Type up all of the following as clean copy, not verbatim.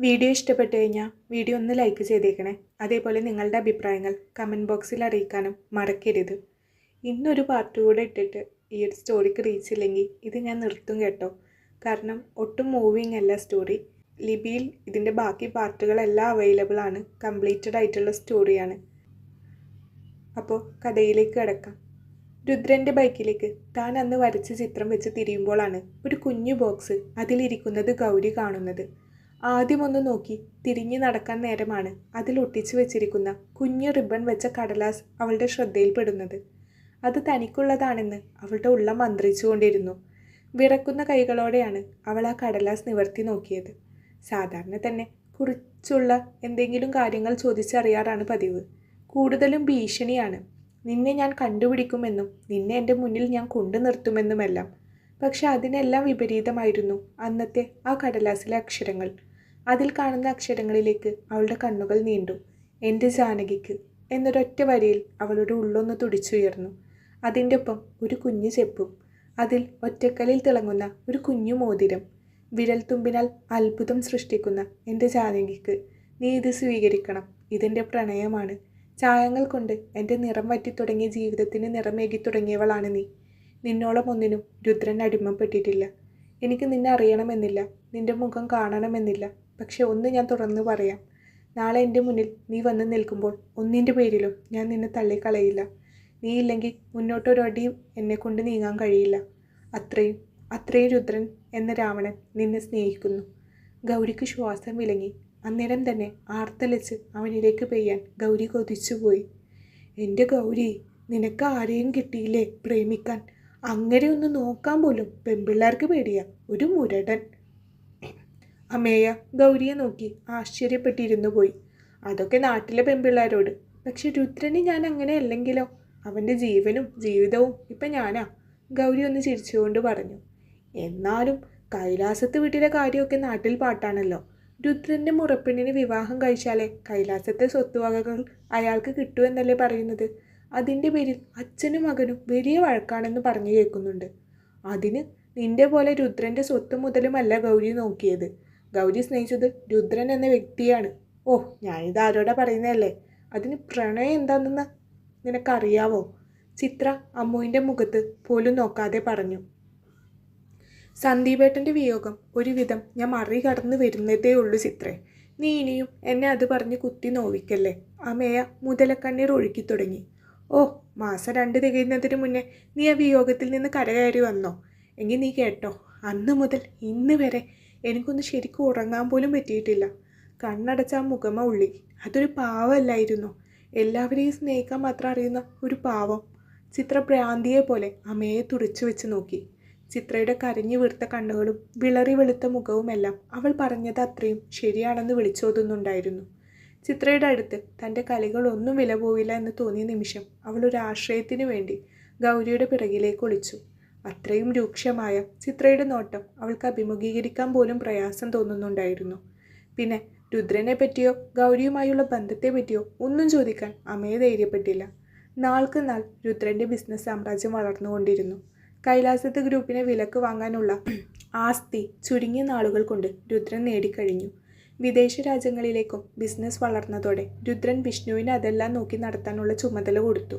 Video ഇഷ്ടപ്പെട്ടു കഴിഞ്ഞാൽ video ഒന്ന് ലൈക്ക് ചെയ്തേക്കണേ. അതേപോലെ നിങ്ങളുടെ അഭിപ്രായങ്ങൾ കമൻറ്റ് ബോക്സിൽ അറിയിക്കാനും മറക്കരുത്. ഇന്നൊരു പാർട്ട് കൂടെ ഇട്ടിട്ട് ഈ ഒരു സ്റ്റോറിക്ക് റീച്ച് ഇല്ലെങ്കിൽ ഇത് ഞാൻ നിർത്തും കേട്ടോ. കാരണം ഒട്ടും മൂവിങ് അല്ല സ്റ്റോറി. ലിബിയിൽ ഇതിൻ്റെ ബാക്കി പാർട്ടുകളെല്ലാം അവൈലബിൾ ആണ്. കംപ്ലീറ്റഡ് ആയിട്ടുള്ള സ്റ്റോറിയാണ്. അപ്പോൾ കഥയിലേക്ക് കിടക്കാം. രുദ്രൻ്റെ ബൈക്കിലേക്ക് താൻ അന്ന് വരച്ച ചിത്രം വെച്ച് തിരിയുമ്പോഴാണ് ഒരു കുഞ്ഞു ബോക്സ് അതിലിരിക്കുന്നത് ഗൗരി കാണുന്നത്. ആദ്യമൊന്ന് നോക്കി തിരിഞ്ഞു നടക്കാൻ നേരമാണ് അതിൽ ഒട്ടിച്ചു വെച്ചിരിക്കുന്ന കുഞ്ഞു റിബൺ വെച്ച കടലാസ് അവളുടെ ശ്രദ്ധയിൽപ്പെടുന്നത്. അത് തനിക്കുള്ളതാണെന്ന് അവളുടെ ഉള്ളം മന്ത്രിച്ചുകൊണ്ടിരുന്നു. വിറക്കുന്ന കൈകളോടെയാണ് അവൾ ആ കടലാസ് നിവർത്തി നോക്കിയത്. സാധാരണ തന്നെ കുറിച്ചുള്ള എന്തെങ്കിലും കാര്യങ്ങൾ ചോദിച്ചറിയാറാണ് പതിവ്. കൂടുതലും ഭീഷണിയാണ്. നിന്നെ ഞാൻ കണ്ടുപിടിക്കുമെന്നും നിന്നെ എൻ്റെ മുന്നിൽ ഞാൻ കൊണ്ടു നിർത്തുമെന്നുമെല്ലാം. പക്ഷെ അതിനെല്ലാം വിപരീതമായിരുന്നു അന്നത്തെ ആ കടലാസിലെ അക്ഷരങ്ങൾ. അതിൽ കാണുന്ന അക്ഷരങ്ങളിലേക്ക് അവളുടെ കണ്ണുകൾ നീണ്ടു. എൻ്റെ ജാനകിക്ക് എന്നൊരൊറ്റ വരിയിൽ അവളുടെ ഉള്ളൊന്ന് തുടിച്ചുയർന്നു. അതിൻ്റെ ഒപ്പം ഒരു കുഞ്ഞു ചെപ്പും. അതിൽ ഒറ്റക്കലിൽ തിളങ്ങുന്ന ഒരു കുഞ്ഞു മോതിരം. വിരൽത്തുമ്പിനാൽ അത്ഭുതം സൃഷ്ടിക്കുന്ന എൻ്റെ ജാനകിക്ക് നീ ഇത് സ്വീകരിക്കണം. ഇതെൻ്റെ പ്രണയമാണ്. ചായങ്ങൾ കൊണ്ട് എൻ്റെ നിറം വറ്റി തുടങ്ങിയ ജീവിതത്തിന് നിറമേകി തുടങ്ങിയവളാണ് നീ. നിന്നോളം ഒന്നിനും രുദ്രൻ അടിമപ്പെട്ടിട്ടില്ല. എനിക്ക് നിന്നെ അറിയണമെന്നില്ല, നിൻ്റെ മുഖം കാണണമെന്നില്ല. പക്ഷെ ഒന്ന് ഞാൻ തുറന്നു പറയാം. നാളെ എൻ്റെ മുന്നിൽ നീ വന്ന് നിൽക്കുമ്പോൾ ഒന്നിൻ്റെ പേരിലും ഞാൻ നിന്നെ തള്ളിക്കളയില്ല. നീ ഇല്ലെങ്കിൽ മുന്നോട്ടൊരടി എന്നെക്കൊണ്ട് നീങ്ങാൻ കഴിയില്ല. അത്രയും രുദ്രൻ എന്ന രാവണൻ നിന്നെ സ്നേഹിക്കുന്നു. ഗൗരിക്ക് ശ്വാസം വിലങ്ങി. അന്നേരം തന്നെ ആർത്തലച്ച് അവനിലേക്ക് പെയ്യാൻ ഗൗരി കൊതിച്ചുപോയി. എൻ്റെ ഗൗരി, നിനക്ക് ആരെയും കിട്ടിയില്ലേ പ്രേമിക്കാൻ? അങ്ങനെ ഒന്ന് നോക്കാൻ പോലും പെൺപിള്ളേർക്ക് പേടിയാ. ഒരു മുരടൻ. അമ്മേയ ഗൗരിയെ നോക്കി ആശ്ചര്യപ്പെട്ടിരുന്നു പോയി. അതൊക്കെ നാട്ടിലെ പെൺപിള്ളേരോട്. പക്ഷെ രുദ്രന് ഞാൻ അങ്ങനെ അല്ലെങ്കിലോ? അവൻ്റെ ജീവനും ജീവിതവും ഇപ്പം ഞാനാ. ഗൗരി ഒന്ന് ചിരിച്ചുകൊണ്ട് പറഞ്ഞു. എന്നാലും കൈലാസത്ത് വീട്ടിലെ കാര്യമൊക്കെ നാട്ടിൽ പാട്ടാണല്ലോ. രുദ്രൻ്റെ മുറപ്പെണ്ണിന് വിവാഹം കഴിച്ചാലേ കൈലാസത്തെ സ്വത്തുവകകൾ അയാൾക്ക് കിട്ടുമെന്നല്ലേ പറയുന്നത്. അതിൻ്റെ പേരിൽ അച്ഛനും മകനും വലിയ വഴക്കാണെന്ന് പറഞ്ഞു കേൾക്കുന്നുണ്ട്. അതിന് നിന്റെ പോലെ രുദ്രൻ്റെ സ്വത്ത് മുതലുമല്ല ഗൗരി നോക്കിയത്. ഗൗരി സ്നേഹിച്ചത് രുദ്രൻ എന്ന വ്യക്തിയാണ്. ഓ, ഞാനിത് ആരോടാ പറയുന്നതല്ലേ. അതിന് പ്രണയം എന്താണെന്ന് നിനക്കറിയാവോ? ചിത്ര അമ്മുവിൻ്റെ മുഖത്ത് പോലും നോക്കാതെ പറഞ്ഞു. സന്ദീപേട്ടൻ്റെ വിയോഗം ഒരുവിധം ഞാൻ മറികടന്ന് വരുന്നതേ ഉള്ളൂ ചിത്രേ. നീ ഇനിയും എന്നെ അത് പറഞ്ഞ് കുത്തി നോവിക്കല്ലേ. അമ്മയ മുതലക്കണ്ണീർ ഒഴുക്കി തുടങ്ങി. ഓ, മാസം 2 തികയുന്നതിന് മുന്നേ നീ ആ വിയോഗത്തിൽ നിന്ന് കരകയറി വന്നോ? എങ്കിൽ നീ കേട്ടോ, അന്ന് മുതൽ ഇന്ന് വരെ എനിക്കൊന്ന് ശരിക്കും ഉറങ്ങാൻ പോലും പറ്റിയിട്ടില്ല. കണ്ണടച്ച ആ മുഖമ ഉള്ളി. അതൊരു പാവമല്ലായിരുന്നു. എല്ലാവരെയും സ്നേഹിക്കാൻ മാത്രം അറിയുന്ന ഒരു പാവം. ചിത്ര ഭ്രാന്തിയെ പോലെ അമ്മയെ തുറച്ചു വെച്ച് നോക്കി. ചിത്രയുടെ കരഞ്ഞു വീർത്ത കണ്ണുകളും വിളറി വെളുത്ത മുഖവുമെല്ലാം അവൾ പറഞ്ഞത് അത്രയും ശരിയാണെന്ന് വിളിച്ചോതുന്നുണ്ടായിരുന്നു. ചിത്രയുടെ അടുത്ത് തൻ്റെ കലികളൊന്നും വില പോവില്ല എന്ന് തോന്നിയ നിമിഷം അവൾ ഒരു ആശ്രയത്തിനു വേണ്ടി ഗൗരിയുടെ പിറകിലേക്ക് ഒളിച്ചു. അത്രയും രൂക്ഷമായ ചിത്രയുടെ നോട്ടം അവൾക്ക് അഭിമുഖീകരിക്കാൻ പോലും പ്രയാസം തോന്നുന്നുണ്ടായിരുന്നു. പിന്നെ രുദ്രനെ പറ്റിയോ ഗൗരിയുമായുള്ള ബന്ധത്തെ പറ്റിയോ ഒന്നും ചോദിക്കാൻ അമ്മയെ ധൈര്യപ്പെട്ടില്ല. നാൾക്ക് നാൾ രുദ്രൻ്റെ ബിസിനസ് സാമ്രാജ്യം വളർന്നുകൊണ്ടിരുന്നു. കൈലാസത്ത് ഗ്രൂപ്പിനെ വിലക്ക് വാങ്ങാനുള്ള ആസ്തി ചുരുങ്ങിയ നാളുകൾ കൊണ്ട് രുദ്രൻ നേടിക്കഴിഞ്ഞു. വിദേശ രാജ്യങ്ങളിലേക്കും ബിസിനസ് വളർന്നതോടെ രുദ്രൻ വിഷ്ണുവിന് അതെല്ലാം നോക്കി നടത്താനുള്ള ചുമതല കൊടുത്തു.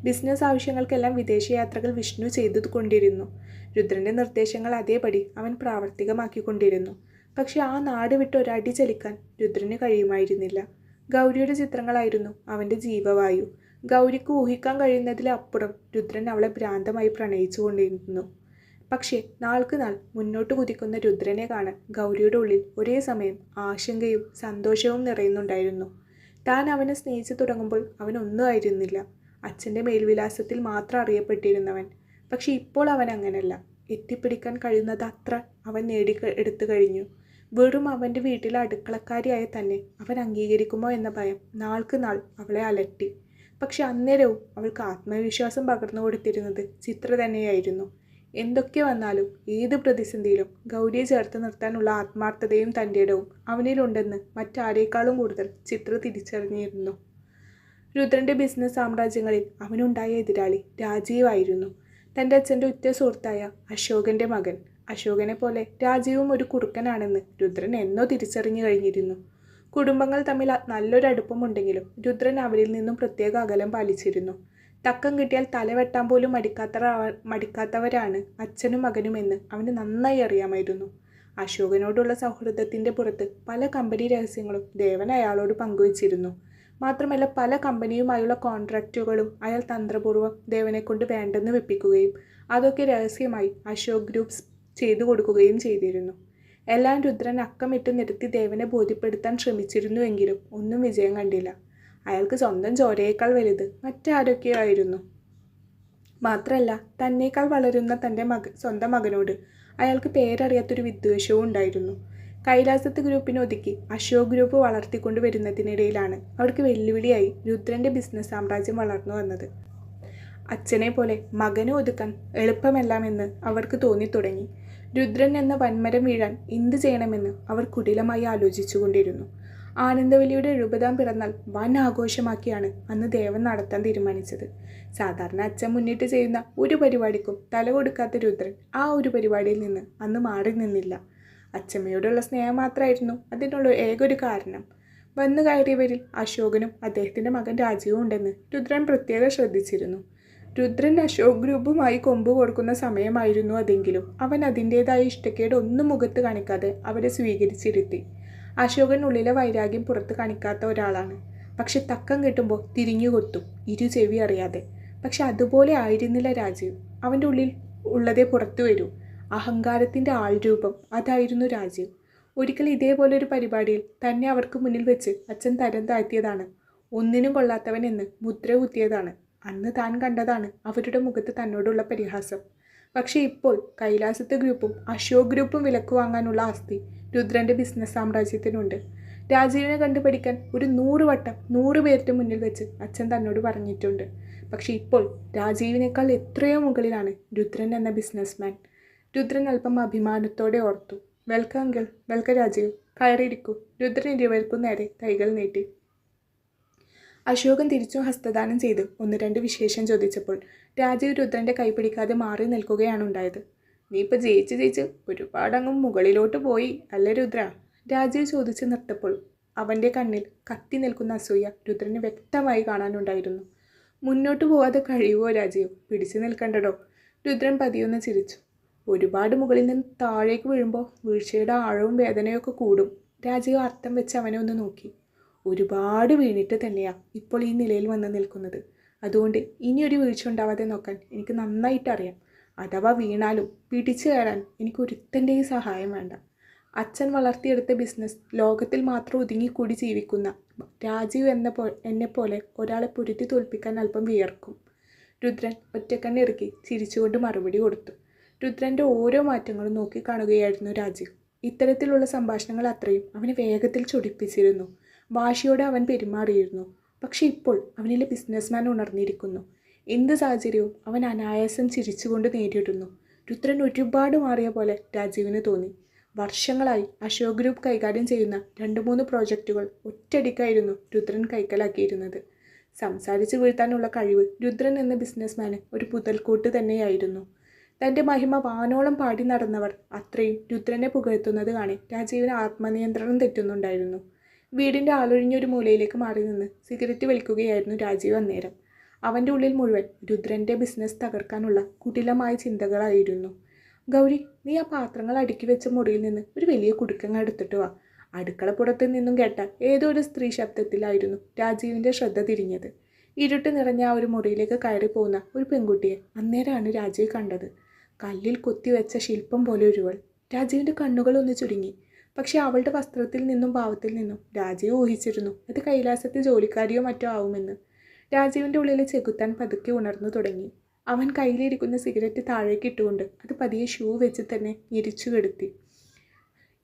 ബിസിനസ് ആവശ്യങ്ങൾക്കെല്ലാം വിദേശയാത്രകൾ വിഷ്ണു ചെയ്തു കൊണ്ടിരുന്നു. രുദ്രൻ്റെ നിർദ്ദേശങ്ങൾ അതേപടി അവൻ പ്രാവർത്തികമാക്കിക്കൊണ്ടിരുന്നു. പക്ഷെ ആ നാട് വിട്ട് ഒരടി ചലിക്കാൻ രുദ്രന് കഴിയുമായിരുന്നില്ല. ഗൗരിയുടെ ചിത്രങ്ങളായിരുന്നു അവൻ്റെ ജീവവായു. ഗൗരിക്ക് ഊഹിക്കാൻ കഴിയുന്നതിലപ്പുറം രുദ്രൻ അവളെ ഭ്രാന്തമായി പ്രണയിച്ചു കൊണ്ടിരുന്നു. പക്ഷേ നാൾക്ക് നാൾ മുന്നോട്ട് കുതിക്കുന്ന രുദ്രനെ കാണാൻ ഗൗരിയുടെ ഉള്ളിൽ ഒരേ സമയം ആശങ്കയും സന്തോഷവും നിറയുന്നുണ്ടായിരുന്നു. താൻ അവനെ സ്നേഹിച്ചു തുടങ്ങുമ്പോൾ അവനൊന്നും ആയിരുന്നില്ല. അച്ഛൻ്റെ മേൽവിലാസത്തിൽ മാത്രം അറിയപ്പെട്ടിരുന്നവൻ. പക്ഷെ ഇപ്പോൾ അവൻ അങ്ങനല്ല. എത്തിപ്പിടിക്കാൻ കഴിയുന്നത് അത്ര അവൻ എടുത്തു കഴിഞ്ഞു. വെറും അവൻ്റെ വീട്ടിലെ അടുക്കളക്കാരിയായ തന്നെ അവൻ അംഗീകരിക്കുമോ എന്ന ഭയം നാൾക്ക് നാൾ അവളെ അലട്ടി. പക്ഷെ അന്നേരവും അവൾക്ക് ആത്മവിശ്വാസം പകർന്നു കൊടുത്തിരുന്നത് ചിത്ര തന്നെയായിരുന്നു. എന്തൊക്കെ വന്നാലും ഏത് പ്രതിസന്ധിയിലും ഗൗരിയെ ചേർത്ത് നിർത്താനുള്ള ആത്മാർത്ഥതയും തൻ്റെ ഇടവും അവനിലുണ്ടെന്ന് മറ്റാരേക്കാളും കൂടുതൽ ചിത്ര തിരിച്ചറിഞ്ഞിരുന്നു. രുദ്രൻ്റെ ബിസിനസ് സാമ്രാജ്യങ്ങളിൽ അവനുണ്ടായ എതിരാളി രാജീവായിരുന്നു. തൻ്റെ അച്ഛൻ്റെ ഉറ്റ സുഹൃത്തായ അശോകൻ്റെ മകൻ. അശോകനെ പോലെ രാജീവും ഒരു കുറുക്കനാണെന്ന് രുദ്രൻ എന്നോ തിരിച്ചറിഞ്ഞു കഴിഞ്ഞിരുന്നു. കുടുംബങ്ങൾ തമ്മിൽ നല്ലൊരു അടുപ്പമുണ്ടെങ്കിലും രുദ്രൻ അവരിൽ നിന്നും പ്രത്യേക അകലം പാലിച്ചിരുന്നു. തക്കം കിട്ടിയാൽ തല വെട്ടാൻ പോലും മടിക്കാത്തവരാണ് അച്ഛനും മകനുമെന്ന് അവന് നന്നായി അറിയാമായിരുന്നു. അശോകനോടുള്ള സൗഹൃദത്തിൻ്റെ പുറത്ത് പല കമ്പനി രഹസ്യങ്ങളും ദേവൻ അയാളോട് പങ്കുവച്ചിരുന്നു. മാത്രമല്ല പല കമ്പനിയുമായുള്ള കോൺട്രാക്റ്റുകളും അയാൾ തന്ത്രപൂർവ്വം ദേവനെക്കൊണ്ട് വേണ്ടെന്ന് വെപ്പിക്കുകയും അതൊക്കെ രഹസ്യമായി അശോക് ഗ്രൂപ്പ്സ് ചെയ്തു കൊടുക്കുകയും ചെയ്തിരുന്നു. എല്ലാം രുദ്രൻ അക്കമിട്ട് നിരത്തി ദേവനെ ബോധ്യപ്പെടുത്താൻ ശ്രമിച്ചിരുന്നുവെങ്കിലും ഒന്നും വിജയം കണ്ടില്ല. അയാൾക്ക് സ്വന്തം ചോരയേക്കാൾ വലുത് മറ്റാരൊക്കെയോ ആയിരുന്നു. മാത്രമല്ല തന്നേക്കാൾ വളരുന്ന തൻ്റെ സ്വന്തം മകനോട് അയാൾക്ക് പേരറിയാത്തൊരു വിദ്വേഷവും ഉണ്ടായിരുന്നു. കൈലാസത്ത് ഗ്രൂപ്പിനെ ഒതുക്കി അശോക് ഗ്രൂപ്പ് വളർത്തിക്കൊണ്ടു വരുന്നതിനിടയിലാണ് അവർക്ക് വെല്ലുവിളിയായി രുദ്രൻ്റെ ബിസിനസ് സാമ്രാജ്യം വളർന്നു വന്നത്. അച്ഛനെ പോലെ മകനെ ഒതുക്കാൻ എളുപ്പമല്ലാമെന്ന് അവർക്ക് തോന്നിത്തുടങ്ങി. രുദ്രൻ എന്ന വൻമരം വീഴാൻ എന്ത് ചെയ്യണമെന്ന് അവർ കുടിലമായി ആലോചിച്ചുകൊണ്ടിരുന്നു. ആനന്ദവല്ലിയുടെ 70-ാം പിറന്നാൾ വൻ ആഘോഷമാക്കിയാണ് അന്ന് ദേവൻ നടത്താൻ തീരുമാനിച്ചത്. സാധാരണ അച്ഛൻ മുന്നിട്ട് ചെയ്യുന്ന ഒരു പരിപാടിക്കും തല കൊടുക്കാത്ത രുദ്രൻ ആ ഒരു പരിപാടിയിൽ നിന്ന് അന്ന് മാറി നിന്നില്ല. അച്ഛമ്മയോടുള്ള സ്നേഹം മാത്രമായിരുന്നു അതിനുള്ള ഏകൊരു കാരണം. വന്നു കയറിയവരിൽ അശോകനും അദ്ദേഹത്തിൻ്റെ മകൻ രാജീവും ഉണ്ടെന്ന് രുദ്രൻ പ്രത്യേകം ശ്രദ്ധിച്ചിരുന്നു. രുദ്രൻ അശോക് ഗ്രൂപ്പുമായി കൊമ്പ് കൊടുക്കുന്ന സമയമായിരുന്നു അതെങ്കിലും അവൻ അതിൻ്റേതായ ഇഷ്ടക്കേട് ഒന്നും മുഖത്ത് കാണിക്കാതെ അവരെ സ്വീകരിച്ചിരുത്തി. അശോകൻ ഉള്ളിലെ വൈരാഗ്യം പുറത്ത് കാണിക്കാത്ത ഒരാളാണ്. പക്ഷെ തക്കം കിട്ടുമ്പോൾ തിരിഞ്ഞു കൊത്തും, ഇരു ചെവി അറിയാതെ. പക്ഷെ അതുപോലെ ആയിരുന്നില്ല രാജീവ്. അവൻ്റെ ഉള്ളിൽ ഉള്ളതേ പുറത്തു വരൂ. അഹങ്കാരത്തിൻ്റെ ആൾരൂപം അതായിരുന്നു രാജീവ്. ഒരിക്കൽ ഇതേപോലൊരു പരിപാടിയിൽ തന്നെ അവർക്ക് മുന്നിൽ വെച്ച് അച്ഛൻ തരം താഴ്ത്തിയതാണ്. ഒന്നിനും കൊള്ളാത്തവൻ എന്ന് മുദ്ര കുത്തിയതാണ്. അന്ന് താൻ കണ്ടതാണ് അവരുടെ മുഖത്ത് തന്നോടുള്ള പരിഹാസം. പക്ഷേ ഇപ്പോൾ കൈലാസത്തെ ഗ്രൂപ്പും അശോക് ഗ്രൂപ്പും വിലക്ക് വാങ്ങാനുള്ള ആസ്തി രുദ്രൻ്റെ ബിസിനസ് സാമ്രാജ്യത്തിനുണ്ട്. രാജീവിനെ കണ്ടുപഠിക്കാൻ ഒരു 100 വട്ടം 100 പേരുടെ മുന്നിൽ വെച്ച് അച്ഛൻ തന്നോട് പറഞ്ഞിട്ടുണ്ട്. പക്ഷേ ഇപ്പോൾ രാജീവിനേക്കാൾ എത്രയോ മുകളിലാണ് രുദ്രൻ എന്ന ബിസിനസ്മാൻ. രുദ്രൻ അല്പം അഭിമാനത്തോടെ ഓർത്തു. വെൽക്കം അങ്കിൾ, വെൽക്കം രാജീവ്, കയറിയിരിക്കൂ. രുദ്രൻ ഇരുവർക്കും നേരെ കൈകൾ നീട്ടി. അശോകൻ തിരിച്ചും ഹസ്തദാനം ചെയ്ത് 1-2 വിശേഷം ചോദിച്ചപ്പോൾ രാജീവ് രുദ്രൻ്റെ കൈ പിടിക്കാതെ മാറി നിൽക്കുകയാണ് ഉണ്ടായത്. നീ ഇപ്പോൾ ജയിച്ച് ഒരുപാടങ്ങും മുകളിലോട്ട് പോയി അല്ലേ രുദ്ര? രാജീവ് ചോദിച്ച് നിർത്തപ്പോൾ അവൻ്റെ കണ്ണിൽ കത്തി നിൽക്കുന്ന അസൂയ രുദ്രന് വ്യക്തമായി കാണാനുണ്ടായിരുന്നു. മുന്നോട്ട് പോവാതെ കഴിയുമോ രാജീവ്? പിടിച്ചു നിൽക്കണ്ടടോ. രുദ്രൻ പതിയൊന്ന് ചിരിച്ചു. ഒരുപാട് മുകളിൽ നിന്ന് താഴേക്ക് വീഴുമ്പോൾ വീഴ്ചയുടെ ആഴവും വേദനയൊക്കെ കൂടും. രാജീവ് അർത്ഥം വെച്ച് അവനെ ഒന്ന് നോക്കി. ഒരുപാട് വീണിട്ട് തന്നെയാണ് ഇപ്പോൾ ഈ നിലയിൽ വന്ന് നിൽക്കുന്നത്. അതുകൊണ്ട് ഇനിയൊരു വീഴ്ച ഉണ്ടാവാതെ നോക്കാൻ എനിക്ക് നന്നായിട്ട് അറിയാം. അഥവാ വീണാലും പിടിച്ചു കയറാൻ എനിക്ക് ഒരുത്തൻ്റെയും സഹായം വേണ്ട. അച്ഛൻ വളർത്തിയെടുത്ത ബിസിനസ് ലോകത്തിൽ മാത്രം ഒതുങ്ങിക്കൂടി ജീവിക്കുന്ന രാജീവ് എന്നെപ്പോലെ ഒരാളെ പൊരുത്തി തോൽപ്പിക്കാൻ അല്പം വിയർക്കും. രുദ്രൻ ഒറ്റക്കണ്ണിറുക്കി ചിരിച്ചുകൊണ്ട് മറുപടി കൊടുത്തു. രുദ്രൻ്റെ ഓരോ മാറ്റങ്ങളും നോക്കിക്കാണുകയായിരുന്നു രാജീവ്. ഇത്തരത്തിലുള്ള സംഭാഷണങ്ങൾ അത്രയും അവനെ വേഗത്തിൽ ചൊടിപ്പിച്ചിരുന്നു. വാശിയോടെ അവൻ പെരുമാറിയിരുന്നു. പക്ഷെ ഇപ്പോൾ അവനിലെ ബിസിനസ്മാൻ ഉണർന്നിരിക്കുന്നു. എന്ത് സാഹചര്യവും അവൻ അനായാസം ചിരിച്ചുകൊണ്ട് നേരിടുന്നു. രുദ്രൻ ഒരുപാട് മാറിയ പോലെ രാജീവിന് തോന്നി. വർഷങ്ങളായി അശോക് ഗ്രൂപ്പ് കൈകാര്യം ചെയ്യുന്ന 2-3 പ്രോജക്റ്റുകൾ ഒറ്റയടിക്കായിരുന്നു രുദ്രൻ കൈക്കലാക്കിയിരുന്നത്. സംസാരിച്ച് വീഴ്ത്താനുള്ള കഴിവ് രുദ്രൻ എന്ന ബിസിനസ്മാന് ഒരു മുതൽക്കൂട്ട് തന്നെയായിരുന്നു. തൻ്റെ മഹിമ വാനോളം പാടി നടന്നവർ അത്രയും രുദ്രനെ പുകഴ്ത്തുന്നത് കാണി രാജീവിന് ആത്മനിയന്ത്രണം തെറ്റുന്നുണ്ടായിരുന്നു. വീടിൻ്റെ ആളൊഴിഞ്ഞൊരു മൂലയിലേക്ക് മാറി നിന്ന് സിഗരറ്റ് വലിക്കുകയായിരുന്നു രാജീവ് അന്നേരം. അവൻ്റെ ഉള്ളിൽ മുഴുവൻ രുദ്രൻ്റെ ബിസിനസ് തകർക്കാനുള്ള കുടിലമായ ചിന്തകളായിരുന്നു. ഗൗരി, നീ ആ പാത്രങ്ങൾ അടുക്കി വെച്ച മുറിയിൽ നിന്ന് ഒരു വലിയ കുടുക്കങ്ങ എടുത്തിട്ട് വാ. അടുക്കളപ്പുറത്ത് നിന്നും കേട്ട ഏതോ ഒരു സ്ത്രീ ശബ്ദത്തിലായിരുന്നു രാജീവിൻ്റെ ശ്രദ്ധ തിരിഞ്ഞത്. ഇരുട്ട് നിറഞ്ഞ ആ ഒരു മുറിയിലേക്ക് കയറി പോകുന്ന ഒരു പെൺകുട്ടിയെ അന്നേരമാണ് രാജീവ് കണ്ടത്. കല്ലിൽ കൊത്തിവെച്ച ശില്പം പോലെ ഒരുവൾ. രാജീവിൻ്റെ കണ്ണുകളൊന്ന് ചുരുങ്ങി. പക്ഷെ അവളുടെ വസ്ത്രത്തിൽ നിന്നും ഭാവത്തിൽ നിന്നും രാജീവ് ഊഹിച്ചിരുന്നു അത് കൈലാസത്തെ ജോലിക്കാരിയോ മറ്റോ ആവുമെന്ന്. രാജീവിൻ്റെ ഉള്ളിലെ ചെകുത്താൻ പതുക്കെ ഉണർന്നു തുടങ്ങി. അവൻ കയ്യിലിരിക്കുന്ന സിഗരറ്റ് താഴേക്ക് ഇട്ടുകൊണ്ട് അത് പതിയെ ഷൂ വെച്ച് തന്നെ ഞെരിച്ചു കെടുത്തി.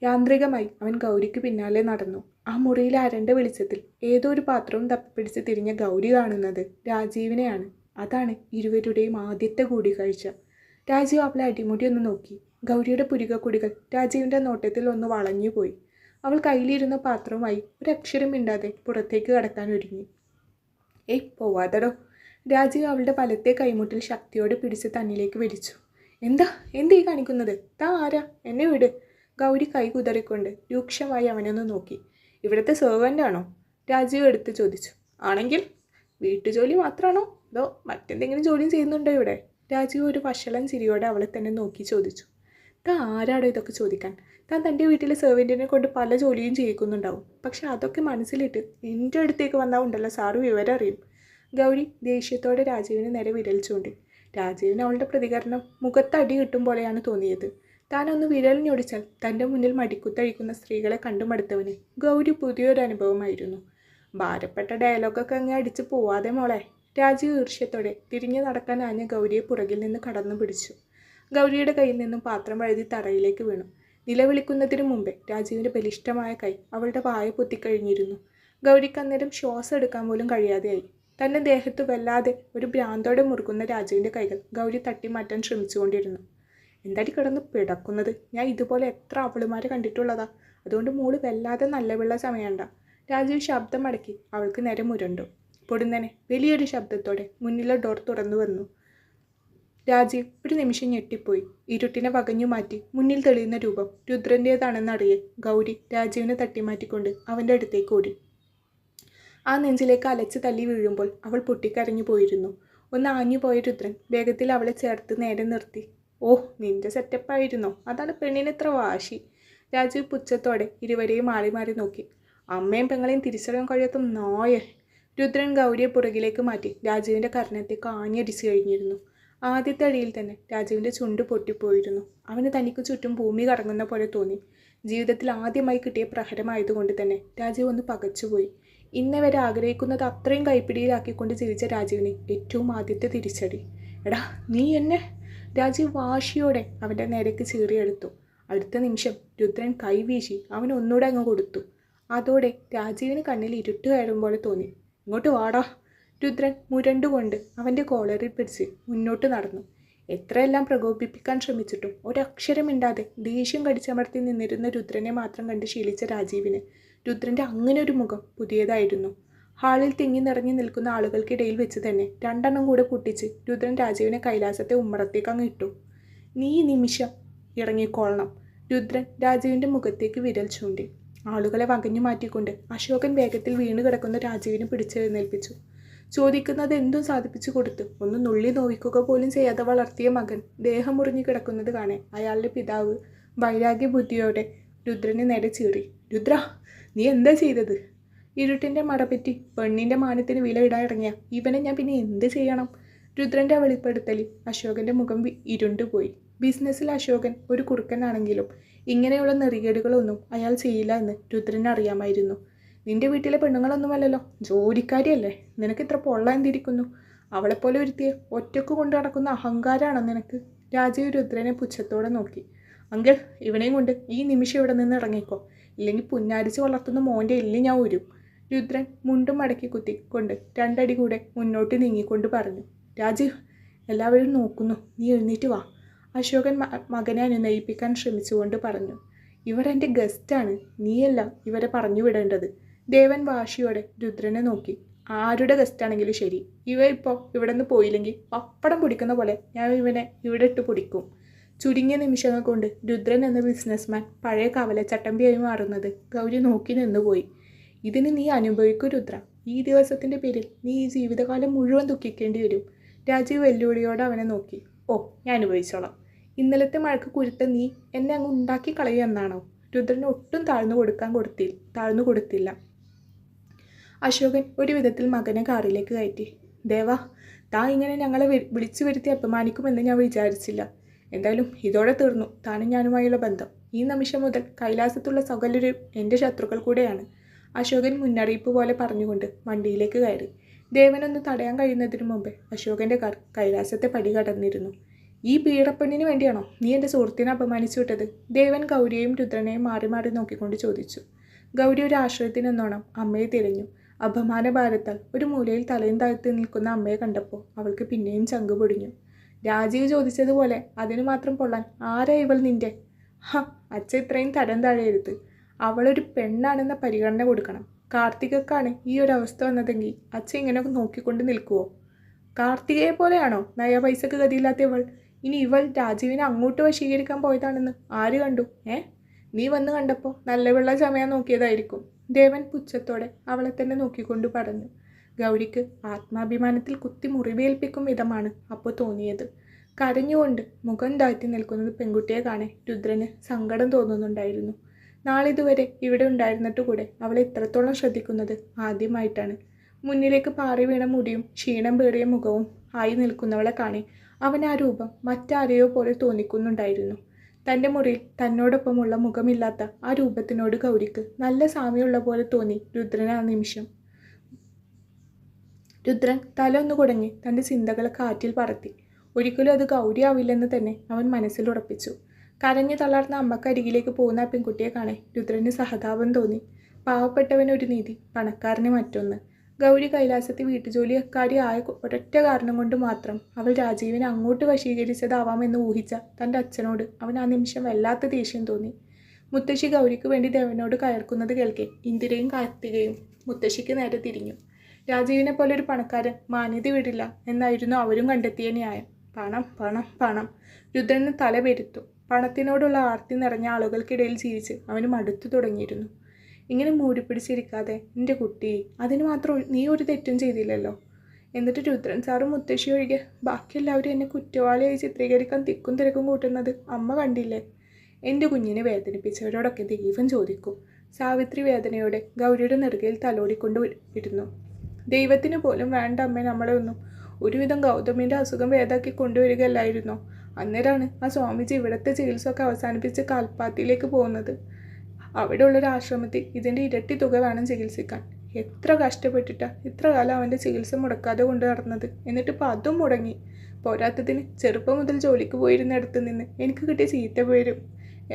യാന്ത്രികമായി അവൻ ഗൗരിക്ക് പിന്നാലെ നടന്നു. ആ മുറിയിലെ അരണ്ട വെളിച്ചത്തിൽ ഏതോ ഒരു പാത്രവും തപ്പിപ്പിടിച്ച് തിരിഞ്ഞ ഗൗരി കാണുന്നത് രാജീവിനെയാണ്. അതാണ് ഇരുവരുടെയും ആദ്യത്തെ കൂടിക്കാഴ്ച. രാജീവ് അവളെ അടിമുടി ഒന്ന് നോക്കി. ഗൗരിയുടെ പുരികക്കുടികൾ രാജീവിൻ്റെ നോട്ടത്തിൽ ഒന്ന് വളഞ്ഞുപോയി. അവൾ കയ്യിലിരുന്ന പാത്രവുമായി ഒരക്ഷരം മിണ്ടാതെ പുറത്തേക്ക് കടക്കാൻ ഒരുങ്ങി. പോവാതടോ. രാജീവ് അവളുടെ വലത്തെ കൈമുട്ടിൽ ശക്തിയോടെ പിടിച്ച് തന്നിലേക്ക് വലിച്ചു. എന്താ എന്തീ കാണിക്കുന്നത്? താ ആരാ? എന്നെ വിട്. ഗൗരി കൈ കുതറിക്കൊണ്ട് രൂക്ഷമായി അവനൊന്ന് നോക്കി. ഇവിടുത്തെ സെർവൻ്റാണോ? രാജീവ് എടുത്ത് ചോദിച്ചു. ആണെങ്കിൽ വീട്ടുജോലി മാത്രമാണോ അതോ മറ്റെന്തെങ്കിലും ജോലിയും ചെയ്യുന്നുണ്ടോ ഇവിടെ? രാജീവ് ഒരു വഷളൻ ചിരിയോടെ അവളെ തന്നെ നോക്കി ചോദിച്ചു. താൻ ആരാടോ ഇതൊക്കെ ചോദിക്കാൻ? താൻ തൻ്റെ വീട്ടിലെ സെർവൻറ്റിനെ കൊണ്ട് പല ജോലിയും ചെയ്യിക്കുന്നുണ്ടാവും. പക്ഷെ അതൊക്കെ മനസ്സിലിട്ട് എൻ്റെ അടുത്തേക്ക് വന്നാൽ ഉണ്ടല്ലോ സാറ് വിവരം അറിയും. ഗൗരി ദേഷ്യത്തോടെ രാജീവിന് നേരെ വിരൽ ചൂണ്ടി. രാജീവിന് അവളുടെ പ്രതികരണം മുഖത്തടി കിട്ടും പോലെയാണ് തോന്നിയത്. താനൊന്ന് വിരൽ ഞൊടിച്ചാൽ തൻ്റെ മുന്നിൽ മടിക്കുത്തഴിക്കുന്ന സ്ത്രീകളെ കണ്ടുമടുത്തവന് ഗൗരി പുതിയൊരു അനുഭവമായിരുന്നു. ഭാരപ്പെട്ട ഡയലോഗൊക്കെ അങ്ങ് അടിച്ച് പോവാതെ മോളെ. രാജീവ് ഈർഷ്യത്തോടെ തിരിഞ്ഞു നടക്കാൻ ആഞ്ഞ ഗൗരിയെ പുറകിൽ നിന്ന് കടന്നു പിടിച്ചു. ഗൗരിയുടെ കയ്യിൽ നിന്നും പാത്രം വഴുതി തറയിലേക്ക് വീണു. നിലവിളിക്കുന്നതിനു മുമ്പേ രാജീവിൻ്റെ ബലിഷ്ഠമായ കൈ അവളുടെ വായ പൊത്തിക്കഴിഞ്ഞിരുന്നു. ഗൗരിക്ക് അന്നേരം ശ്വാസം എടുക്കാൻ പോലും കഴിയാതെയായി. തൻ്റെ ദേഹത്ത് വല്ലാതെ ഒരു ഭ്രാന്തോടെ മുറുകുന്ന രാജുവിൻ്റെ കൈകൾ ഗൗരി തട്ടിമാറ്റാൻ ശ്രമിച്ചുകൊണ്ടിരുന്നു. എന്താടി കിടന്ന് പിടക്കുന്നത്? ഞാൻ ഇതുപോലെ എത്ര അവളുമാരെ കണ്ടിട്ടുള്ളതാ. അതുകൊണ്ട് മോള് വല്ലാതെ നല്ല പിള്ള സമയണ്ട. രാജീവ് ശബ്ദം അടക്കി അവൾക്ക് നേരെ മുരണ്ടു. പൊടുന്നനെ വലിയൊരു ശബ്ദത്തോടെ മുന്നിലെ ഡോർ തുറന്നു വന്നു. രാജീവ് ഒരു നിമിഷം ഞെട്ടിപ്പോയി. ഇരുട്ടിനെ വകഞ്ഞു മാറ്റി മുന്നിൽ തെളിയുന്ന രൂപം രുദ്രൻ്റേതാണെന്നറിയെ ഗൗരി രാജീവിനെ തട്ടിമാറ്റിക്കൊണ്ട് അവൻ്റെ അടുത്തേക്ക് ഓടി. ആ നെഞ്ചിലേക്ക് അലച്ച് തല്ലി വീഴുമ്പോൾ അവൾ പൊട്ടിക്കരഞ്ഞു പോയിരുന്നു. ഒന്ന് ആഞ്ഞുപോയ രുദ്രൻ വേഗത്തിൽ അവളെ ചേർത്ത് നേരെ നിർത്തി. ഓ, നിന്റെ സെറ്റപ്പായിരുന്നോ? അതാണ് പെണ്ണിന് ഇത്ര വാശി. രാജീവ് പുച്ഛത്തോടെ ഇരുവരെയും മാറി മാറി നോക്കി. അമ്മയും പെങ്ങളെയും തിരിച്ചറിയാൻ കഴിയാത്ത നായ. രുദ്രൻ ഗൗരിയെ പുറകിലേക്ക് മാറ്റി രാജീവിൻ്റെ കർണത്തേക്ക് ആഞ്ഞടിച്ചു കഴിഞ്ഞിരുന്നു. ആദ്യത്തെ അടിയിൽ തന്നെ രാജീവിൻ്റെ ചുണ്ട് പൊട്ടിപ്പോയിരുന്നു. അവന് തനിക്ക് ചുറ്റും ഭൂമി കറങ്ങുന്ന പോലെ തോന്നി. ജീവിതത്തിൽ ആദ്യമായി കിട്ടിയ പ്രഹരമായതുകൊണ്ട് തന്നെ രാജീവ് ഒന്ന് പകച്ചുപോയി. ഇന്നേ വരെ ആഗ്രഹിക്കുന്നത് അത്രയും കൈപ്പിടിയിലാക്കിക്കൊണ്ട് ജീവിച്ച രാജീവിന് ഏറ്റവും ആദ്യത്തെ തിരിച്ചടി. എടാ നീ എന്നെ! രാജീവ് വാശിയോടെ അവൻ്റെ നേരേക്ക് ചീറിയെടുത്തു. അടുത്ത നിമിഷം രുദ്രൻ കൈവീശി അവൻ ഒന്നുകൂടെ അങ്ങ് കൊടുത്തു. അതോടെ രാജീവിന് കണ്ണിൽ ഇരുട്ട് കയറും പോലെ തോന്നി. ഇങ്ങോട്ട് വാടാ! രുദ്രൻ മുരണ്ടുകൊണ്ട് അവൻ്റെ കോളറിൽ പിടിച്ച് മുന്നോട്ട് നടന്നു. എത്രയെല്ലാം പ്രകോപിപ്പിക്കാൻ ശ്രമിച്ചിട്ടും ഒരക്ഷരമിണ്ടാതെ ദേഷ്യം കടിച്ചമർത്തി നിന്നിരുന്ന രുദ്രനെ മാത്രം കണ്ട് ശീലിച്ച രാജീവിന് രുദ്രൻ്റെ അങ്ങനെ ഒരു മുഖം പുതിയതായിരുന്നു. ഹാളിൽ തിങ്ങി നിറഞ്ഞു നിൽക്കുന്ന ആളുകൾക്കിടയിൽ വെച്ച് തന്നെ രണ്ടെണ്ണം കൂടെ പൊട്ടിച്ച് രുദ്രൻ രാജീവിനെ കൈലാസത്തെ ഉമ്മറത്തേക്ക് അങ്ങ് ഇട്ടു. നീ നിമിഷം ഇറങ്ങിക്കൊള്ളണം. രുദ്രൻ രാജീവിൻ്റെ മുഖത്തേക്ക് വിരൽ ചൂണ്ടി. ആളുകളെ വകഞ്ഞു മാറ്റിക്കൊണ്ട് അശോകൻ വേഗത്തിൽ വീണ് കിടക്കുന്ന രാജീവിനെ പിടിച്ചെഴുന്നേൽപ്പിച്ചു. ചോദിക്കുന്നത് എന്തും സാധിപ്പിച്ചു കൊടുത്തു. ഒന്ന് നുള്ളി നോവിക്കുക പോലും ചെയ്യാതെ വളർത്തിയ മകൻ ദേഹം മുറിഞ്ഞു കിടക്കുന്നത് കാണെ അയാളുടെ പിതാവ് വൈരാഗ്യ ബുദ്ധിയോടെ രുദ്രനെ നേരെ ചീറി. രുദ്ര, നീ എന്താ ചെയ്തത്? ഇരുട്ടിൻ്റെ മടപറ്റി പെണ്ണിൻ്റെ മാനത്തിന് വില ഇടാൻ ഇറങ്ങിയ ഇവനെ ഞാൻ പിന്നെ എന്ത് ചെയ്യണം? രുദ്രൻ്റെ വെളിപ്പെടുത്തലിൽ അശോകൻ്റെ മുഖം ഇരുണ്ടുപോയി. ബിസിനസ്സിൽ അശോകൻ ഒരു കുറുക്കനാണെങ്കിലും ഇങ്ങനെയുള്ള നെറികേടുകളൊന്നും അയാൾ ചെയ്യില്ല എന്ന് രുദ്രന് അറിയാമായിരുന്നു. നിന്റെ വീട്ടിലെ പെണ്ണുങ്ങളൊന്നുമല്ലല്ലോ, ജോലിക്കാരിയല്ലേ. നിനക്ക് ഇത്ര പൊള്ള എന്തിരിക്കുന്നു? അവളെപ്പോലെ ഒരുത്തിയെ ഒറ്റക്ക് കൊണ്ടു നടക്കുന്ന അഹങ്കാരമാണോ നിനക്ക്? രാജീവ് രുദ്രനെ പുച്ഛത്തോടെ നോക്കി. അങ്കിൾ, ഇവനെയും കൊണ്ട് ഈ നിമിഷം ഇവിടെ നിന്ന് ഇറങ്ങിക്കോ, ഇല്ലെങ്കിൽ പുന്നാരിച്ച് വളർത്തുന്ന മോൻ്റെ എല്ലി ഞാൻ ഊരും. രുദ്രൻ മുണ്ടും മടക്കി കുത്തിക്കൊണ്ട് രണ്ടടി കൂടെ മുന്നോട്ട് നീങ്ങിക്കൊണ്ട് പറഞ്ഞു. രാജീവ്, എല്ലാവരും നോക്കുന്നു, നീ എഴുന്നേറ്റ് വാ. അശോകൻ മകനെ അനുനയിപ്പിക്കാൻ ശ്രമിച്ചുകൊണ്ട് പറഞ്ഞു. ഇവർ എൻ്റെ ഗസ്റ്റാണ്, നീയല്ല ഇവരെ പറഞ്ഞു വിടേണ്ടത്. ദേവൻ വാശിയോടെ രുദ്രനെ നോക്കി. ആരുടെ ഗസ്റ്റാണെങ്കിലും ശരി, ഇവ ഇപ്പോൾ ഇവിടെ നിന്ന് പോയില്ലെങ്കിൽ പപ്പടം പൊടിക്കുന്ന പോലെ ഞാൻ ഇവനെ ഇവിടെ ഇട്ട് പൊടിക്കും. ചുരുങ്ങിയ നിമിഷങ്ങൾ കൊണ്ട് രുദ്രൻ എന്ന ബിസിനസ്മാൻ പഴയ കവലച്ചട്ടമ്പിയായി മാറുന്നത് ഗൗരി നോക്കി നിന്നുപോയി. ഇതിന് നീ അനുഭവിക്കൂ രുദ്ര. ഈ ദിവസത്തിൻ്റെ പേരിൽ നീ ഈ ജീവിതകാലം മുഴുവൻ ദുഃഖിക്കേണ്ടി വരും. രാജീവ് വെല്ലുവിളിയോടെ അവനെ നോക്കി. ഓ, ഞാൻ അനുഭവിച്ചോളാം. ഇന്നലത്തെ മഴക്ക് കുരുത്ത നീ എന്നെ അങ്ങ് ഉണ്ടാക്കി കളയുക എന്നാണോ? രുദ്രന് ഒട്ടും താഴ്ന്നു കൊടുത്തില്ല. അശോകൻ ഒരു വിധത്തിൽ മകനെ കാറിലേക്ക് കയറ്റി. ദേവാ, താൻ ഇങ്ങനെ ഞങ്ങളെ വിളിച്ചു വരുത്തി അപമാനിക്കുമെന്ന് ഞാൻ വിചാരിച്ചില്ല. എന്തായാലും ഇതോടെ തീർന്നു താനും ഞാനുമായുള്ള ബന്ധം. ഈ നിമിഷം മുതൽ കൈലാസത്തുള്ള സകലരും എൻ്റെ ശത്രുക്കൾ കൂടെയാണ്. അശോകൻ മുന്നറിയിപ്പ് പോലെ പറഞ്ഞുകൊണ്ട് വണ്ടിയിലേക്ക് കയറി. ദേവനൊന്ന് തടയാൻ കഴിയുന്നതിനു മുമ്പേ അശോകൻ്റെ കാർ കൈലാസത്തെ പടി കടന്നിരുന്നു. ഈ പീഡപ്പെണ്ണിന് വേണ്ടിയാണോ നീ എൻ്റെ സുഹൃത്തിനെ അപമാനിച്ചു വിട്ടത്? ദേവൻ ഗൗരിയെയും രുദ്രനെയും മാറി മാറി നോക്കിക്കൊണ്ട് ചോദിച്ചു. ഗൗരി ഒരു ആശ്രയത്തിനെന്നോണം അമ്മയെ തിരഞ്ഞു. അപമാനഭാരത്താൽ ഒരു മൂലയിൽ തലയും താഴ്ത്തി നിൽക്കുന്ന അമ്മയെ കണ്ടപ്പോൾ അവൾക്ക് പിന്നെയും ചങ്ക് പൊടിഞ്ഞു. രാജീവ് ചോദിച്ചതുപോലെ അതിനു മാത്രം പൊള്ളാൻ ആരാ ഇവൾ നിൻ്റെ? അച്ഛൻ ഇത്രയും തരം താഴെയരുത്. അവളൊരു പെണ്ണാണെന്ന പരിഗണന കൊടുക്കണം. കാർത്തികക്കാണ് ഈ ഒരു അവസ്ഥ വന്നതെങ്കിൽ അച്ഛൻ ഇങ്ങനെ നോക്കിക്കൊണ്ട് നിൽക്കുവോ? കാർത്തികയെ പോലെയാണോ നയ പൈസക്ക് ഗതിയില്ലാത്തവൾ? ഇനി ഇവൾ രാജീവിനെ അങ്ങോട്ട് വശീകരിക്കാൻ പോയതാണെന്ന് ആര് കണ്ടു? നീ വന്ന് കണ്ടപ്പോൾ നല്ല വെള്ള ചമയാൻ നോക്കിയതായിരിക്കും. ദേവൻ പുച്ഛത്തോടെ അവളെ തന്നെ നോക്കിക്കൊണ്ട് പറഞ്ഞു. ഗൗരിക്ക് ആത്മാഭിമാനത്തിൽ കുത്തി മുറിവേൽപ്പിക്കും വിധമാണ് അപ്പോൾ തോന്നിയത്. കരഞ്ഞുകൊണ്ട് മുഖം താഴ്ത്തി നിൽക്കുന്നത് പെൺകുട്ടിയെ കാണെ രുദ്രന് സങ്കടം തോന്നുന്നുണ്ടായിരുന്നു. നാളിതുവരെ ഇവിടെ ഉണ്ടായിരുന്നിട്ട് കൂടെ അവളെ ഇത്രത്തോളം ശ്രദ്ധിക്കുന്നത് ആദ്യമായിട്ടാണ്. മുന്നിലേക്ക് പാറി വീണ മുടിയും ക്ഷീണം പേറിയ മുഖവും ആയി നിൽക്കുന്നവളെ കാണെ അവൻ ആ രൂപം മറ്റാരെയോ പോലെ തോന്നിക്കുന്നുണ്ടായിരുന്നു. തൻ്റെ മുറിയിൽ തന്നോടൊപ്പമുള്ള മുഖമില്ലാത്ത ആ രൂപത്തിനോട് ഗൗരിക്ക് നല്ല സാമ്യമുള്ള പോലെ തോന്നി രുദ്രന് ആ നിമിഷം. രുദ്രൻ തല ഒന്ന് കുടഞ്ഞ് തൻ്റെ ചിന്തകളെ കാറ്റിൽ പറത്തി. ഒരിക്കലും അത് ഗൗരി ആവില്ലെന്ന് തന്നെ അവൻ മനസ്സിൽ ഉറപ്പിച്ചു. കരഞ്ഞു തളർന്ന അമ്മക്കരികിലേക്ക് പോകുന്ന ആ പെൺകുട്ടിയെ കാണെ രുദ്രന് സഹതാപം തോന്നി. പാവപ്പെട്ടവനൊരു നീതി, പണക്കാരന് മറ്റൊന്ന്. ഗൗരി കൈലാസത്തിൽ വീട്ടുജോലിക്കാരി ആയ ഒരൊറ്റ കാരണം കൊണ്ട് മാത്രം അവൾ രാജീവിനെ അങ്ങോട്ട് വശീകരിച്ചതാവാമെന്ന് ഊഹിച്ച തൻ്റെ അച്ഛനോട് അവൻ ആ നിമിഷം വല്ലാത്ത ദേഷ്യം തോന്നി. മുത്തശ്ശി ഗൗരിക്ക് വേണ്ടി ദേവനോട് കയർക്കുന്നത് കേൾക്കെ ഇന്ദിരയും കാർത്തികയും മുത്തശ്ശിക്ക് നേരെ തിരിഞ്ഞു. രാജീവിനെ പോലെ ഒരു പണക്കാരൻ മാന്യത വിടില്ല എന്നായിരുന്നു അവരും കണ്ടെത്തിയ ന്യായം. പണം പണം പണം. രുദ്രന് തല പെരുത്തു. പണത്തിനോടുള്ള ആർത്തി നിറഞ്ഞ ആളുകൾക്കിടയിൽ ജീവിച്ച് അവന് മടുത്തു തുടങ്ങിയിരുന്നു. ഇങ്ങനെ മൂടിപ്പിടിച്ചിരിക്കാതെ എൻ്റെ കുട്ടി, അതിന് മാത്രം നീ ഒരു തെറ്റും ചെയ്തില്ലല്ലോ. എന്നിട്ട് രുദ്രൻ സാറും മുത്തശ്ശി ഒഴികെ ബാക്കി എല്ലാവരും എന്നെ കുറ്റവാളിയായി ചിത്രീകരിക്കാൻ തിക്കും തിരക്കും കൂട്ടുന്നത് അമ്മ കണ്ടില്ലേ? എൻ്റെ കുഞ്ഞിനെ വേദനിപ്പിച്ചവരോടൊക്കെ ദൈവം ചോദിക്കും. സാവിത്രി വേദനയോടെ ഗൗരിയുടെ നെറുകയിൽ തലോടിക്കൊണ്ട് ഇരുന്നു. ദൈവത്തിന് പോലും വേണ്ട അമ്മേ നമ്മളെ ഒന്നും. ഒരുവിധം ഗൗതമിൻ്റെ അസുഖം ഭേദാക്കി കൊണ്ടുവരികയല്ലായിരുന്നോ? അന്നേരമാണ് ആ സ്വാമിജി ഇവിടുത്തെ ചികിത്സ ഒക്കെ അവസാനിപ്പിച്ച് കാൽപ്പാത്തിയിലേക്ക് പോകുന്നത്. അവിടെയുള്ളൊരു ആശ്രമത്തിൽ ഇതിൻ്റെ ഇരട്ടി തുക വേണം ചികിത്സിക്കാൻ. എത്ര കഷ്ടപ്പെട്ടിട്ടാ ഇത്ര കാലം അവൻ്റെ ചികിത്സ മുടക്കാതെ കൊണ്ട് നടന്നത്. എന്നിട്ട് ഇപ്പം അതും മുടങ്ങി. പോരാത്തതിന് ചെറുപ്പം മുതൽ ജോലിക്ക് പോയിരുന്നിടത്ത് നിന്ന് എനിക്ക് കിട്ടിയ ചീത്ത പേരും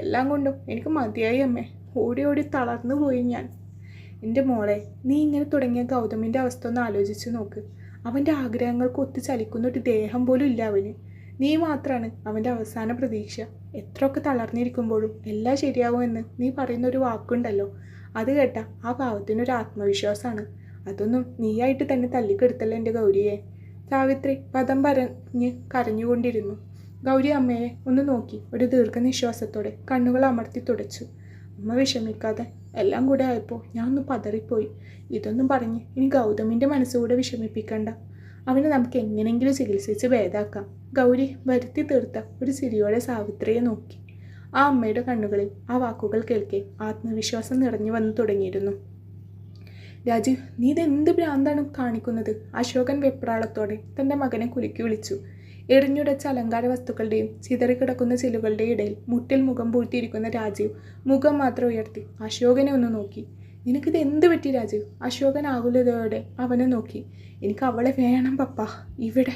എല്ലാം കൊണ്ടും എനിക്ക് മതിയായി അമ്മേ. ഓടി ഓടി തളർന്നു പോയി ഞാൻ. എൻ്റെ മോളെ, നീ ഇങ്ങനെ തുടങ്ങിയ ഗൗതമിൻ്റെ അവസ്ഥ ഒന്ന് ആലോചിച്ച് നോക്ക്. അവൻ്റെ ആഗ്രഹങ്ങൾക്ക് ഒത്തു ചലിക്കുന്ന ഒരു ദേഹം പോലും ഇല്ല അവന്. നീ മാത്രമാണ് അവൻ്റെ അവസാന പ്രതീക്ഷ. എത്രയൊക്കെ തളർന്നിരിക്കുമ്പോഴും എല്ലാം ശരിയാവുമെന്ന് നീ പറയുന്നൊരു വാക്കുണ്ടല്ലോ, അത് കേട്ട ആ പാവത്തിനൊരു ആത്മവിശ്വാസമാണ്. അതൊന്നും നീയായിട്ട് തന്നെ തല്ലിക്കെടുത്തല്ലോ എൻ്റെ ഗൗരിയെ. സാവിത്രി പദം പറഞ്ഞ് കരഞ്ഞുകൊണ്ടിരുന്നു. ഗൗരി അമ്മയെ ഒന്ന് നോക്കി ഒരു ദീർഘനിശ്വാസത്തോടെ കണ്ണുകൾ അമർത്തി തുടച്ചു. അമ്മ വിഷമിക്കാതെ. എല്ലാം കൂടെ ആയപ്പോൾ ഞാൻ ഒന്ന് പതറിപ്പോയി. ഇതൊന്നും പറഞ്ഞ് ഇനി ഗൗതമിൻ്റെ മനസ്സുകൂടെ വിഷമിപ്പിക്കണ്ട. അവനെ നമുക്ക് എങ്ങനെയെങ്കിലും ചികിത്സിച്ച് ഭേദാക്കാം. ഗൗരി വരുത്തി തീർത്ത ഒരു ചിരിയോടെ സാവിത്രിയെ നോക്കി. ആ അമ്മയുടെ കണ്ണുകളിൽ ആ വാക്കുകൾ കേൾക്കെ ആത്മവിശ്വാസം നിറഞ്ഞു വന്നു തുടങ്ങിയിരുന്നു. രാജീവ്, നീ ഇതെന്ത് ഭ്രാന്താണ് കാണിക്കുന്നത്? അശോകൻ വെപ്രാളത്തോടെ തൻ്റെ മകനെ കുലുക്കി വിളിച്ചു. എറിഞ്ഞുടച്ച അലങ്കാര വസ്തുക്കളുടെയും ചിതറിക്കിടക്കുന്ന ചില്ലുകളുടെയും ഇടയിൽ മുട്ടിൽ മുഖം പൂഴ്ത്തിയിരിക്കുന്ന രാജീവ് മുഖം മാത്രം ഉയർത്തി അശോകനെ ഒന്ന് നോക്കി. നിനക്കിത് എന്ത് പറ്റി രാജീവ്? അശോകൻ ആകുലതയോടെ അവനെ നോക്കി. എനിക്ക് അവളെ വേണം പപ്പ. ഇവിടെ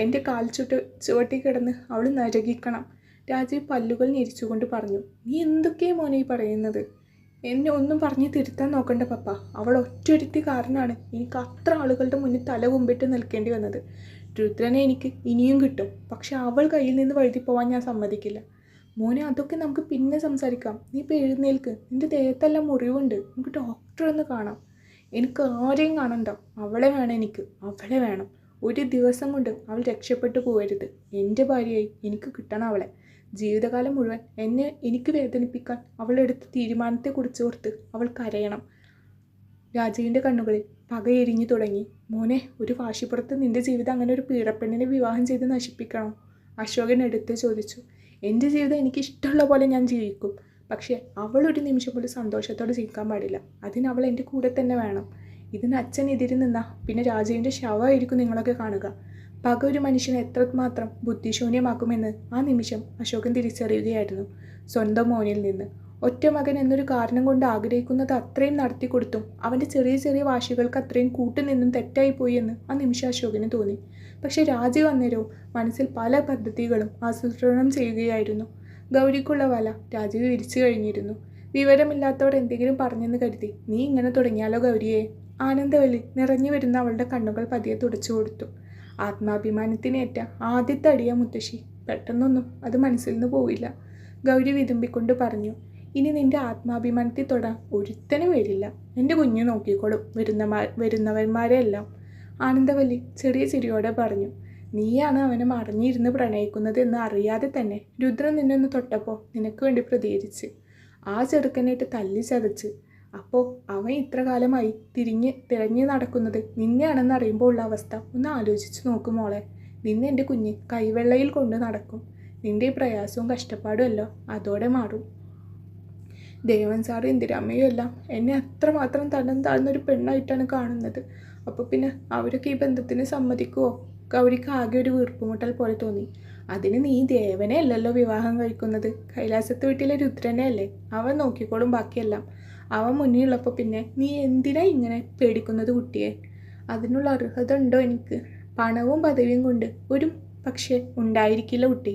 എൻ്റെ കാൽ ചുവട്ടി കിടന്ന് അവൾ നരകിക്കണം. രാജീവ് പല്ലുകൾ ഞെരിച്ചുകൊണ്ട് പറഞ്ഞു. നീ എന്തൊക്കെയാണ് മോനെ ഈ പറയുന്നത്? എന്നെ ഒന്നും പറഞ്ഞ് തിരുത്താൻ നോക്കണ്ട പപ്പ. അവൾ ഒറ്റൊരുത്തി കാരണമാണ് എനിക്ക് അത്ര ആളുകളുടെ മുന്നിൽ തല കുമ്പിട്ട് നിൽക്കേണ്ടി വന്നത്. രുദ്രനെ എനിക്ക് ഇനിയും കിട്ടും. പക്ഷെ അവൾ കയ്യിൽ നിന്ന് വഴുതി പോവാൻ ഞാൻ സമ്മതിക്കില്ല. മോനെ, അതൊക്കെ നമുക്ക് പിന്നെ സംസാരിക്കാം. നീ ഇപ്പോൾ എഴുന്നേൽക്ക്. നിൻ്റെ ദേഹത്തെല്ലാം മുറിവുണ്ട്. നമുക്ക് ഡോക്ടറെ ഒന്ന് കാണാം. എനിക്ക് ആരെയും കാണണ്ട. അവളെ വേണം എനിക്ക്. അവളെ വേണം. ഒരു ദിവസം കൊണ്ട് അവൾ രക്ഷപ്പെട്ടു പോകരുത്. എൻ്റെ ഭാര്യയായി എനിക്ക് കിട്ടണം അവളെ. ജീവിതകാലം മുഴുവൻ എനിക്ക് വേദനിപ്പിക്കാൻ അവളെടുത്ത തീരുമാനത്തെക്കുറിച്ച് ഓർത്ത് അവൾ കരയണം. രാജീവിൻ്റെ കണ്ണുകളിൽ പകയെരിഞ്ഞു തുടങ്ങി. മോനെ, ഒരു വാശിപ്പുറത്ത് നിൻ്റെ ജീവിതം അങ്ങനെ ഒരു പീഡപ്പെണ്ണിനെ വിവാഹം ചെയ്ത് നശിപ്പിക്കണോ? അശോകൻ എടുത്ത് ചോദിച്ചു. എൻ്റെ ജീവിതം എനിക്ക് ഇഷ്ടമുള്ള പോലെ ഞാൻ ജീവിക്കും. പക്ഷേ അവൾ ഒരു നിമിഷം പോലും സന്തോഷത്തോടെ ജീവിക്കാൻ പാടില്ല. അതിന് അവൾ എൻ്റെ കൂടെ തന്നെ വേണം. ഇതിന് അച്ഛൻ എതിരി നിന്നാൽ പിന്നെ രാജീവിൻ്റെ ശവമായിരിക്കും നിങ്ങളൊക്കെ കാണുക. പക ഒരു മനുഷ്യനെ എത്രമാത്രം ബുദ്ധിശൂന്യമാക്കുമെന്ന് ആ നിമിഷം അശോകൻ തിരിച്ചറിയുകയായിരുന്നു സ്വന്തം മോനിൽ നിന്ന്. ഒറ്റ മകൻ എന്നൊരു കാരണം കൊണ്ട് ആഗ്രഹിക്കുന്നത് അത്രയും നടത്തി കൊടുത്തും അവൻ്റെ ചെറിയ ചെറിയ വാശികൾക്ക് അത്രയും കൂട്ടുനിന്നും തെറ്റായിപ്പോയി എന്ന് ആ നിമിഷം അശോകന് തോന്നി. പക്ഷേ രാജീവ് അന്നേരവും മനസ്സിൽ പല പദ്ധതികളും ആസൂത്രണം ചെയ്യുകയായിരുന്നു. ഗൗരിക്കുള്ള വല രാജീവ് വിരിച്ചു കഴിഞ്ഞിരുന്നു. വിവരമില്ലാത്തവർ എന്തെങ്കിലും പറഞ്ഞെന്ന് കരുതി നീ ഇങ്ങനെ തുടങ്ങിയാലോ ഗൗരിയെ? ആനന്ദവല്ലി നിറഞ്ഞു വരുന്ന അവളുടെ കണ്ണുകൾ പതിയെ തുടച്ചു കൊടുത്തു. ആത്മാഭിമാനത്തിനേറ്റ ആദ്യത്തെ അടിയ മുത്തശ്ശി. പെട്ടെന്നൊന്നും അത് മനസ്സിൽ നിന്ന് പോവില്ല. ഗൗരി വിതുമ്പിക്കൊണ്ട് പറഞ്ഞു. ഇനി നിന്റെ ആത്മാഭിമാനത്തിൽ തൊടാൻ ഒരുത്തനും വരില്ല. എൻ്റെ കുഞ്ഞു നോക്കിക്കോളും വരുന്നവന്മാരെ എല്ലാം. ആനന്ദവല്ലി ചെറിയ ചിരിയോടെ പറഞ്ഞു. നീയാണ് അവനെ മറിഞ്ഞിരുന്ന് പ്രണയിക്കുന്നത് എന്ന് അറിയാതെ തന്നെ രുദ്രൻ നിന്നെ ഒന്ന് തൊട്ടപ്പോൾ നിനക്ക് വേണ്ടി പ്രതികരിച്ച് ആ ചെറുക്കനായിട്ട് തല്ലി ചതച്ച്. അപ്പോൾ അവൻ ഇത്ര കാലമായി തിരഞ്ഞ് നടക്കുന്നത് നിന്നെയാണെന്ന് അറിയുമ്പോൾ ഉള്ള അവസ്ഥ ഒന്ന് ആലോചിച്ച് നോക്കും മോളെ. നിന്നെ എൻ്റെ കുഞ്ഞ് കൈവെള്ളയിൽ കൊണ്ട് നടക്കും. നിൻ്റെ ഈ പ്രയാസവും കഷ്ടപ്പാടും എല്ലാം അതോടെ മാറും. ദേവൻ സാറും ഇന്ദിരാമ്മയും എല്ലാം എന്നെ അത്രമാത്രം തരം താഴ്ന്നൊരു പെണ്ണായിട്ടാണ് കാണുന്നത്. അപ്പോൾ പിന്നെ അവരൊക്കെ ഈ ബന്ധത്തിന് സമ്മതിക്കുമോ? ഗൗരിക്ക് ആകെ ഒരു വീർപ്പുമുട്ടൽ പോലെ തോന്നി. അതിന് നീ ദേവനെ അല്ലല്ലോ വിവാഹം കഴിക്കുന്നത്, കൈലാസത്ത് വീട്ടിലെ രുദ്രനെ അല്ലേ. അവൻ നോക്കിക്കോളും ബാക്കിയെല്ലാം. അവൻ മുന്നിലുള്ളപ്പോൾ പിന്നെ നീ എന്തിനാ ഇങ്ങനെ പേടിക്കുന്നത് കുട്ടിയെ? അതിനുള്ള അർഹത ഉണ്ടോ എനിക്ക്? പണവും പദവിയും കൊണ്ട് ഒരു പക്ഷേ ഉണ്ടായിരിക്കില്ല കുട്ടി.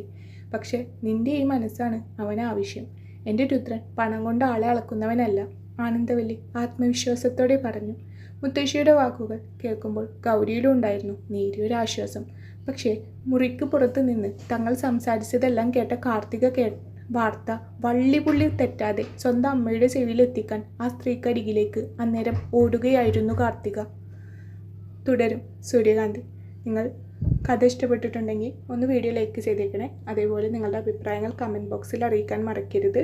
പക്ഷെ നിൻ്റെ ഈ മനസ്സാണ് അവന് ആവശ്യം. എൻ്റെ രുദ്രൻ പണം കൊണ്ട് ആളെ അളക്കുന്നവനല്ല. ആനന്ദവല്ലി ആത്മവിശ്വാസത്തോടെ പറഞ്ഞു. മുത്തശ്ശിയുടെ വാക്കുകൾ കേൾക്കുമ്പോൾ ഗൗരിയിലും ഉണ്ടായിരുന്നു നേരിയൊരാശ്വാസം. പക്ഷേ മുറിക്ക് പുറത്തു നിന്ന് തങ്ങൾ സംസാരിച്ചതെല്ലാം കേട്ട കാർത്തിക വാർത്ത വള്ളിപുള്ളി തെറ്റാതെ സ്വന്തം അമ്മയുടെ ചെവിയിലെത്തിക്കാൻ ആ സ്ത്രീക്കരികിലേക്ക് അന്നേരം ഓടുകയായിരുന്നു കാർത്തിക. തുടരും സൂര്യകാന്തി. നിങ്ങൾ കഥ ഇഷ്ടപ്പെട്ടിട്ടുണ്ടെങ്കിൽ ഒന്ന് വീഡിയോ ലൈക്ക് ചെയ്തേക്കണേ. അതേപോലെ നിങ്ങളുടെ അഭിപ്രായങ്ങൾ കമൻറ്റ് ബോക്സിൽ അറിയിക്കാൻ മറക്കരുത്.